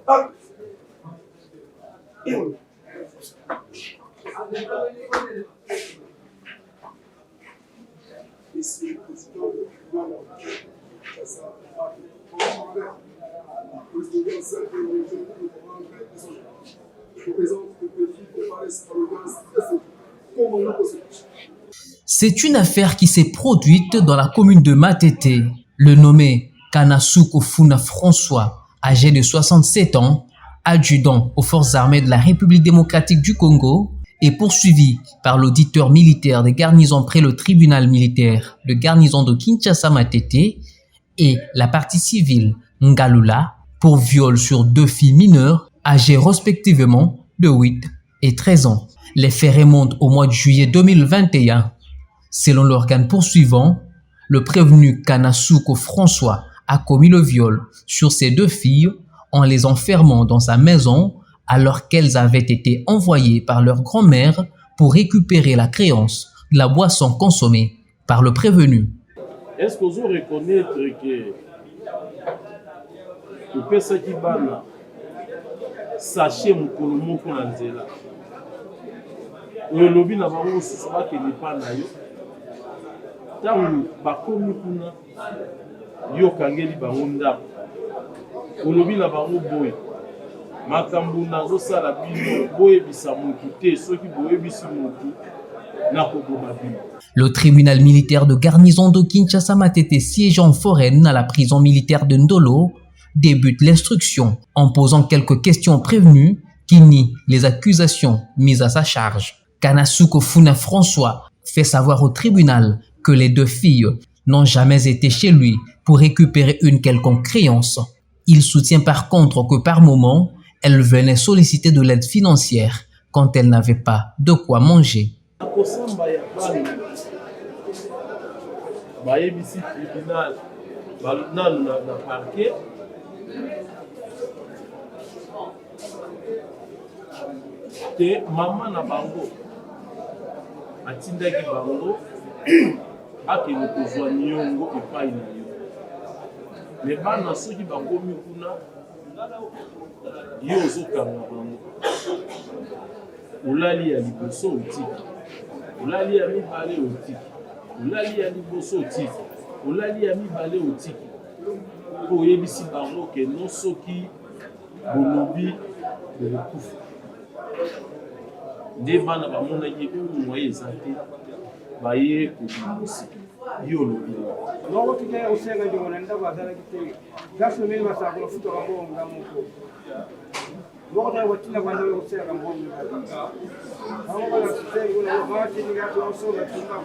Ah, C'est une affaire qui s'est produite dans la commune de Matete. Le nommé Kanasuko Funa François, âgé de 67 ans, adjudant aux forces armées de la République démocratique du Congo, est poursuivi par l'auditeur militaire des garnisons près le tribunal militaire de garnison de Kinshasa Matete et la partie civile Ngalula pour viol sur 2 filles mineures âgées respectivement de 8 et 13 ans. Les faits remontent au mois de juillet 2021. Selon l'organe poursuivant, le prévenu Kanasuko François a commis le viol sur ces 2 filles en les enfermant dans sa maison alors qu'elles avaient été envoyées par leur grand-mère pour récupérer la créance de la boisson consommée par le prévenu. Est-ce que vous reconnaître que le pesa qui bana sachez mon colomo pour l'anzela le lobby na bango c'est pas que n'est pas na yo tangu bakomi kuna yo kangeli bango ndako le lobby na bango boy makambu nazo sala bino boye bisa mutu te soki boye bisi mutu na ko bino. Le tribunal militaire de garnison de Kinshasa Matete siégeant foraine à la prison militaire de Ndolo débute l'instruction en posant quelques questions prévenues qui nient les accusations mises à sa charge. Kanasuko Funa François fait savoir au tribunal que les 2 filles n'ont jamais été chez lui pour récupérer une quelconque créance. Il soutient par contre que par moments, elles venaient solliciter de l'aide financière quand elles n'avaient pas de quoi manger. Bayebisi tribunal nanu na parquet te mama na bango atindaki bango akende kozwa niongo epai na yo me bana soki bakomi kuna yo ozokanga bango olali ya liboso otiki olali ya mibale otiki olali ya liboso otiki olali ya mibale otiki po oyebisi bango ke non soki bolobi bokufa nde bana bamonaki oyo moye eza te baye kobimisi yo olobi loko tike usenga ndio wanaenda kwa zala kite gaso mimi masakula futo kambo ngamuko loko tike watina kwa ndio usenga kambo hapo kwa sitengo na wakati ni gato usoga tumba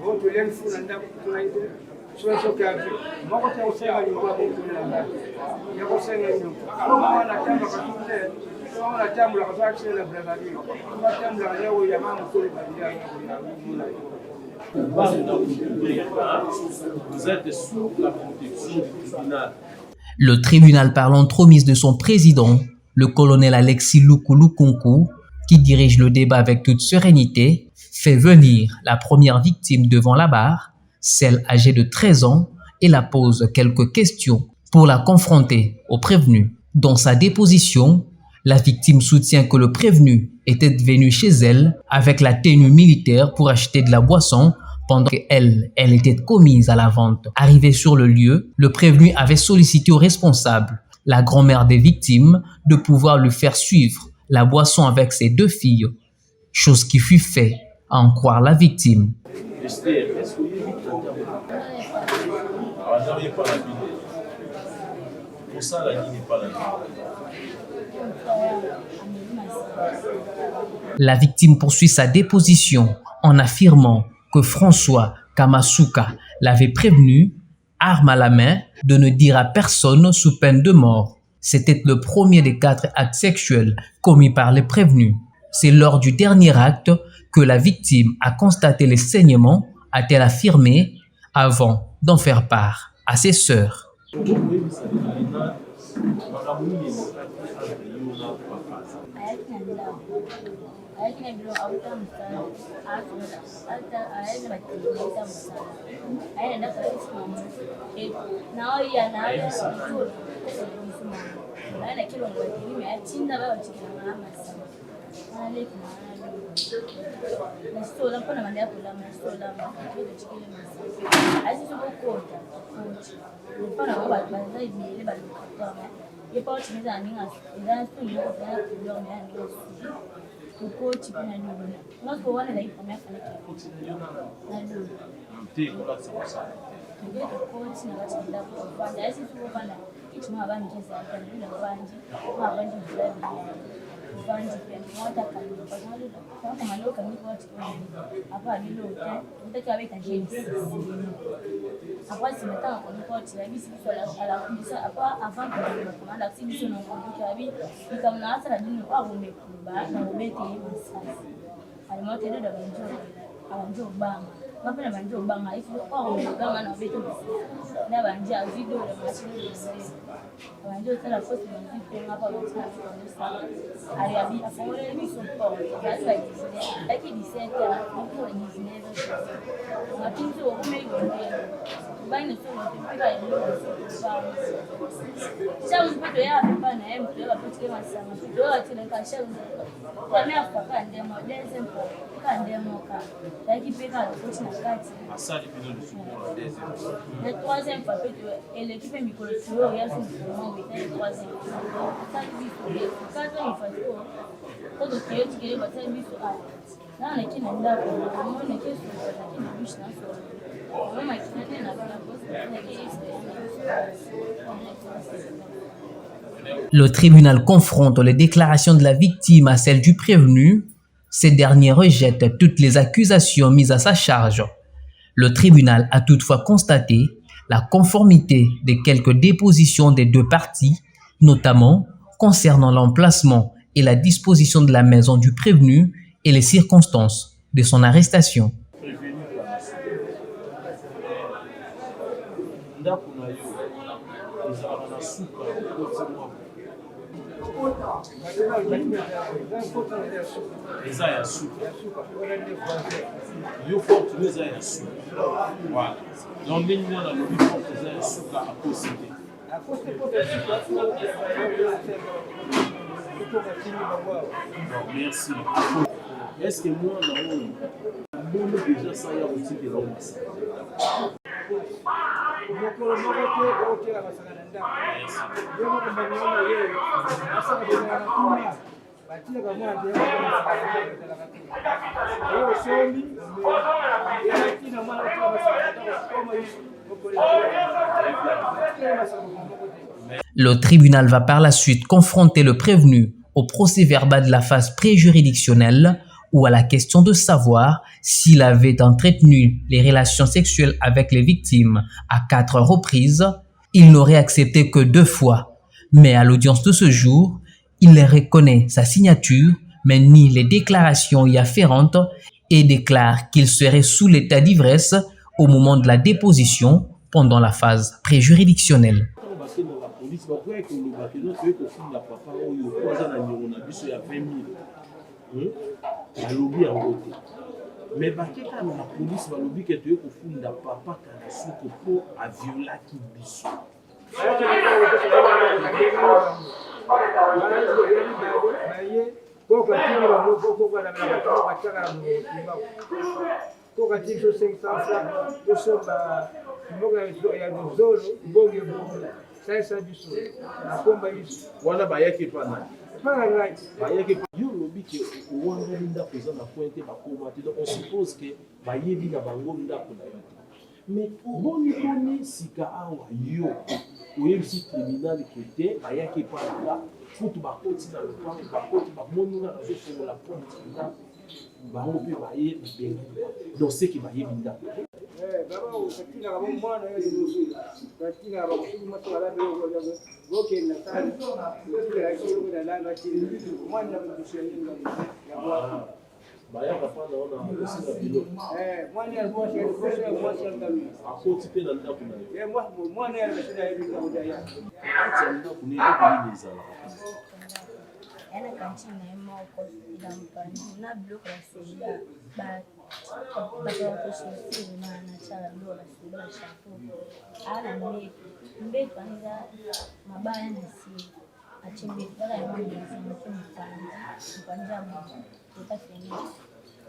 wote lenfu na ndapo tunaite sio kazi loko tike usenga ni kwa bongo na ndani yako senga ni kwa na kamba katunde kwa tamu la kwa sababu na brazil kwa tamu la leo ya mama sio badia vous êtes sous la protection du tribunal. Le tribunal par l'entremise de son président, le colonel Alexis Lukunku, qui dirige le débat avec toute sérénité, fait venir la première victime devant la barre, celle âgée de 13 ans, et la pose quelques questions pour la confronter au prévenu. Dans sa déposition, la victime soutient que le prévenu était venu chez elle avec la tenue militaire pour acheter de la boisson pendant qu'elle était commise à la vente. Arrivé sur le lieu, le prévenu avait sollicité au responsable, la grand-mère des victimes, de pouvoir lui faire suivre la boisson avec ses 2 filles, chose qui fut faite à en croire la victime. La victime poursuit sa déposition en affirmant que François Kamasuka l'avait prévenu, arme à la main, de ne dire à personne sous peine de mort. C'était le premier des 4 actes sexuels commis par les prévenus. C'est lors du dernier acte que la victime a constaté les saignements, a-t-elle affirmé, avant d'en faire part à ses sœurs. naenda kilo ngwatini ya tinda ba chikira mama sana ale kana na stola mpona manda kula stola kilo chikile masa asi sokota mpona ba bazai bile ba kutama yepa chimiza ninga ila stuli ko kana kilo me ando ko chipina nini ngasko wana la ipo miaka na ndio mtiko la sasa ndio coach na watu ndio kufanya asi tukupanda kitu mwa bani kesa hata ndio banje mwa banje fulani banje pia mwata kali kwa sababu kama maloka ni watu hapa ndio mtaka weka jeans hapa simetaka kwa coach la bisi ala kubisa hapa avant kwa komanda si biso na kumbuka abi nikamna hata ndio kwa umekuba na ubete hivi sasa alimote ndio banjo abanjo banga mapena banjo banga ifu kwa banga na ubete na banja video la machine banjo tala post banjo ngapa kwa aliabi afore biso kwa sasa lakini diseta kwa ni never lakini tu umeiona bani tu mpira ndio sasa mpeto ya hapa na mtu ya pote kama sana ndio atile kasha kwa mimi afaka ndio modeze mpo kande moka lakini peka pote na kati asali pino le support deuxième le troisième fois et l'équipe micro sur ya sur le troisième ça dit quatrième fois todo kile kile bata biso na na kina ndako amone kesho lakini bishi na so mama kinatena na bana Le tribunal confronte les déclarations de la victime à celles du prévenu. Ces derniers rejettent toutes les accusations mises à sa charge. Le tribunal a toutefois constaté la conformité de quelques dépositions des deux parties, notamment concernant l'emplacement et la disposition de la maison du prévenu et les circonstances de son arrestation. eza ya suka yo forte eza ya suka voilà donc ndenge mwana alobi forte eza ya suka akosi te merci est-ce que mwana oyo mbongo déjà ça ya kotikela o masaka mokolo moko te okela masaka na ndako yo moko banyama ye asaka bezala na kuna batilaka mwana te masaka na ndako ezalaka te oyo osombi elaki na mwana otela masaka na ndako koma yusu Le tribunal va par la suite confronter le prévenu au procès-verbal de la phase préjuridictionnelle ou à la question de savoir s'il avait entretenu les relations sexuelles avec les victimes à 4 reprises. Il n'aurait accepté que 2 fois. Mais à l'audience de ce jour, il reconnaît sa signature, mais nie les déclarations y afférentes et déclare qu'il serait sous l'état d'ivresse au moment de la déposition pendant la phase préjuridictionnelle. balobi yango te mais bakeka na police balobi ke toye kofunda papa Kanasuku po aviolaki biso wana bayaki pa nani bayaki pa yo lobi ke owangeli ndako eza na point te bakoma te donc on suppose ke bayebi na bango ndako na yo te mais boni sika awa yo oyebisi tribunal ke te bayaki pa nanga futu bakoti na lopango bakoti bamoni nga nazofongola ponti ndako bango mpe bayebi bengi donc seki bayebi ndako baba ukatina kama mwana yeye ndio katina baba kusema mtu alabe woke na sana ndio lakini kuna nanga chini mwana mtushia nini ya bwana baya papa naona osina bilo mwana alikuwa shia mwana ndio akoti pe na ndako na yo mwana alikuwa hivi kwa muda yake acha ndako ni ndio bizala yana kanchina moko ndampani na block la sida ba kushiriki na chala block la sida shapo ana mbe kwanza mabaya na si achimbe kaka ya mwana mpanza tutafanya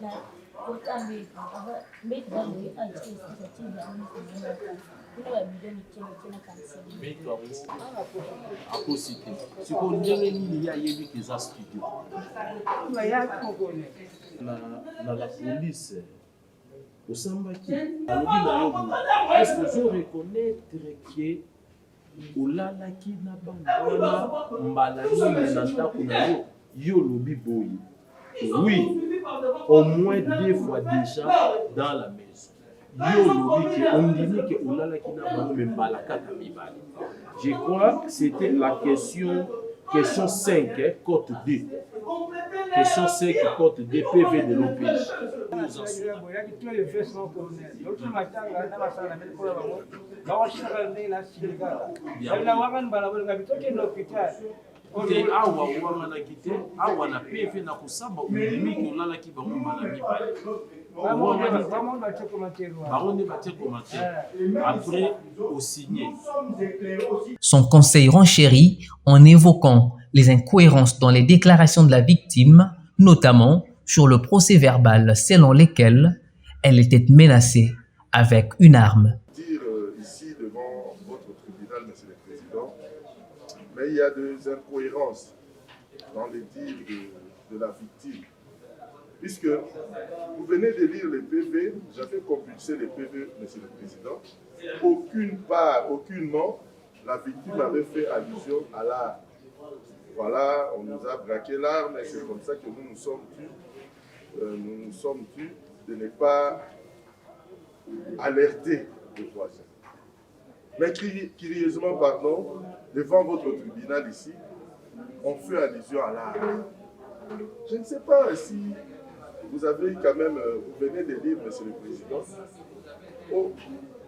na kutambi mbeki bado achi sasa tiba kuna babidoni tena kanisa Beto akosite siko ndenge nini ya yebi keza studio na la police osambaki alobi na yo est-ce que je reconnaître que olalaki na bana wana mbala nini na ndako na yo yo lobi boyi oui au moins 2 fois déjà dans la maison yo lobi ke ondini ke olalaki na bango me mbala kaka mibale. Je crois que c'était la question 5 côte 2. Question 5 côte 2 PV de l'OPJ. Awa wanga na kite awa na PV na kusamba ondimi ke olalaki bango mbala mibale. Après, au signé. Son conseil renchérit en évoquant les incohérences dans les déclarations de la victime, notamment sur le procès-verbal selon lesquels elle était menacée avec une arme. Dire ici devant votre tribunal, Monsieur le Président, mais il y a des incohérences dans les dires de la victime. Puisque vous venez de lire les PV, j'avais compulsé les PV, Monsieur le Président. Aucunement, la victime avait fait allusion à l'arme. Voilà, on nous a braqué l'arme et c'est comme ça que nous nous sommes tus de ne pas alerter les voisins. Mais curieusement, pardon, devant votre tribunal ici, on fait allusion à l'arme. Je ne sais pas si vous avez quand même, vous venez de lire, Monsieur le Président,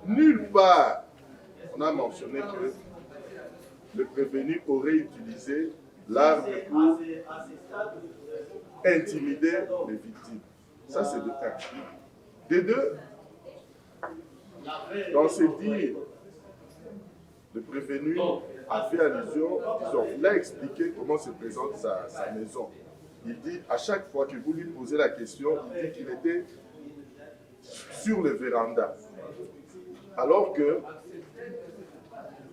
nulle part on a mentionné que le prévenu aurait utilisé l'arme pour intimider les victimes. Ça, c'est de un. Des deux, dans ces dires, le prévenu a fait allusion, disons, il a expliqué comment se présente sa maison. Il dit, à chaque fois que vous lui posez la question, il dit qu'il était sur le véranda. Alors que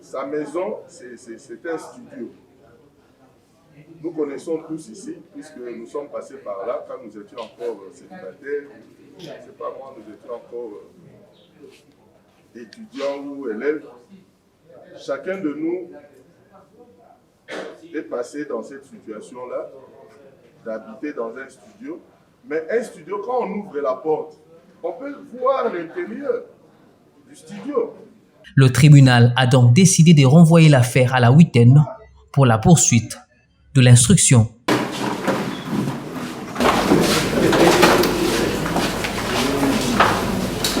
sa maison, c'est un studio. Nous connaissons tous ici, puisque nous sommes passés par là quand nous étions encore célibataires. C'est pas moi, nous étions encore étudiants ou élèves. Chacun de nous est passé dans cette situation-là, d'habiter dans un studio. Mais un studio, quand on ouvre la porte, on peut voir l'intérieur du studio. Le tribunal a donc décidé de renvoyer l'affaire à la Huitaine pour la poursuite de l'instruction.